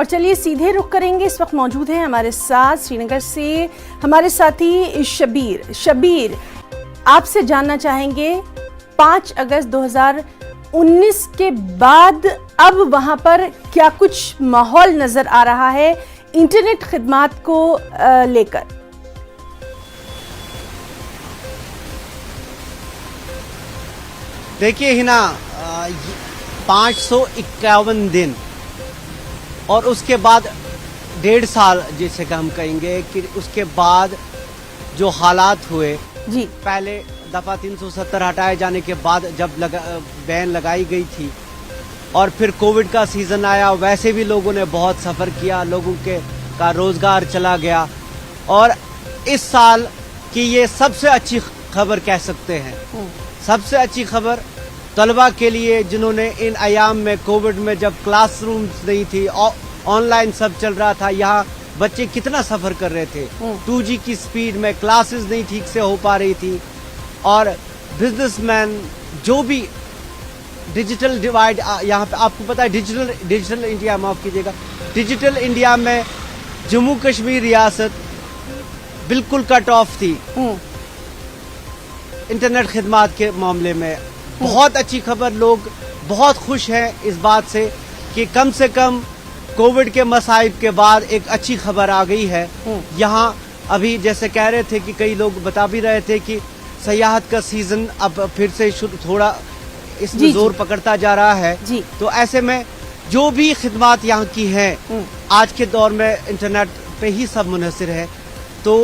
और चलिए सीधे रुख करेंगे। इस वक्त मौजूद हैं हमारे साथ श्रीनगर से हमारे साथी शबीर। शबीर, आपसे जानना चाहेंगे 5 अगस्त 2019 के बाद अब वहां पर क्या कुछ माहौल नजर आ रहा है इंटरनेट खिदमात को लेकर? देखिए हिना, 551 दिन और उसके बाद 1.5 साल जिसे हम कहेंगे कि उसके बाद जो हालात हुए जी, पहले दफा 370 हटाए जाने के बाद जब बैन लगाई गई थी और फिर कोविड का सीजन आया, वैसे भी लोगों ने बहुत सफर किया, लोगों का रोजगार चला गया। और इस साल की ये सबसे अच्छी खबर कह सकते हैं। सबसे अच्छी खबर तलबा के लिए जिन्होंने इन अयाम में कोविड में जब क्लासरूम्स नहीं थी, ऑनलाइन सब चल रहा था, यहाँ बच्चे कितना सफर कर रहे थे। 2G की स्पीड में क्लासेस नहीं ठीक से हो पा रही थी। और बिजनेसमैन जो भी डिजिटल डिवाइड यहाँ पे आपको पता है, डिजिटल इंडिया, माफ कीजिएगा, डिजिटल इंडिया में जम्मू कश्मीर रियासत बिल्कुल कट ऑफ थी इंटरनेट खिदमात के मामले में। बहुत अच्छी खबर, लोग बहुत खुश हैं इस बात से कि कम से कम कोविड के मसाइब के बाद एक अच्छी खबर आ गई है। यहाँ अभी जैसे कह रहे थे कि कई लोग बता भी रहे थे कि सयाहत का सीजन अब फिर से थोड़ा इसमें जोर पकड़ता जा रहा है। तो ऐसे में जो भी खिदमात यहाँ की हैं, आज के दौर में इंटरनेट पे ही सब मुनहसर है। तो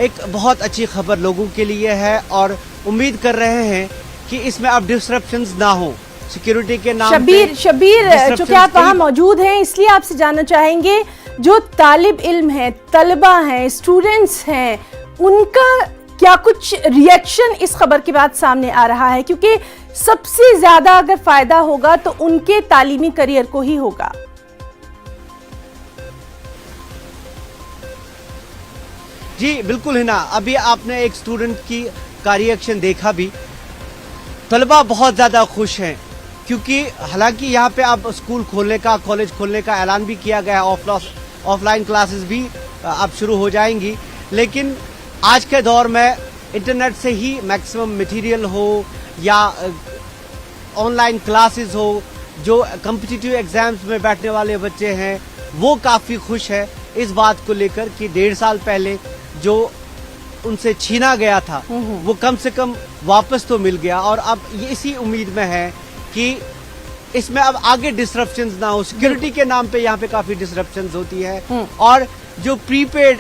एक बहुत अच्छी खबर लोगों के लिए है और उम्मीद कर रहे हैं कि इसमें अब डिस्ट्रप्शंस ना हो सिक्योरिटी के नाम शबीर चूंकि आप वहाँ मौजूद हैं इसलिए आपसे जानना चाहेंगे, जो तालिब इल्म हैं, तलबा हैं, स्टूडेंट्स हैं, उनका क्या कुछ रिएक्शन इस खबर के बाद सामने आ रहा है? क्योंकि सबसे ज्यादा अगर फायदा होगा तो उनके तालीमी करियर को ही होगा। जी बिल्कुल है ना। अभी आपने एक स्टूडेंट का रिएक्शन देखा भी। तलबा बहुत ज्यादा खुश हैं क्योंकि हालांकि यहाँ पे अब स्कूल खोलने का, कॉलेज खोलने का ऐलान भी किया गया है, ऑफलाइन क्लासेस भी अब शुरू हो जाएंगी। लेकिन आज के दौर में इंटरनेट से ही मैक्सिमम मटेरियल हो या ऑनलाइन क्लासेस हो, जो कॉम्पिटिटिव एग्जाम्स में बैठने वाले बच्चे हैं वो काफ़ी खुश है इस बात को लेकर कि 1.5 साल पहले जो उनसे छीना गया था वो कम से कम वापस तो मिल गया। और अब ये इसी उम्मीद में है कि इसमें अब आगे डिस्ट्रप्शंस ना हो। सिक्योरिटी के नाम पे यहाँ पे काफ़ी डिस्ट्रप्शंस होती है। और जो प्रीपेड,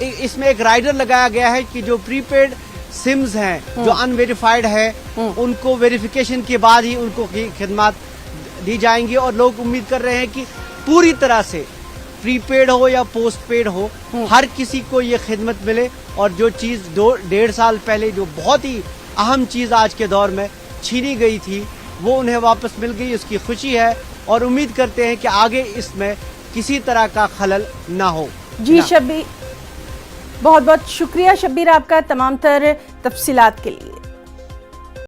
इसमें एक राइडर लगाया गया है कि जो प्रीपेड सिम्स हैं जो अनवेरिफाइड है उनको वेरिफिकेशन के बाद ही उनको खिदमात दी जाएंगी। और लोग उम्मीद कर रहे हैं कि पूरी तरह से प्रीपेड हो या पोस्टपेड हो, हर किसी को ये खिदमत मिले। और जो चीज़ 1.5 साल पहले जो बहुत ही अहम चीज़ आज के दौर में छीनी गई थी वो उन्हें वापस मिल गई, उसकी खुशी है। और उम्मीद करते हैं कि आगे इसमें किसी तरह का खलल ना हो। जी शबीर, बहुत बहुत शुक्रिया शबीर आपका तमाम तर तफसीलात के लिए।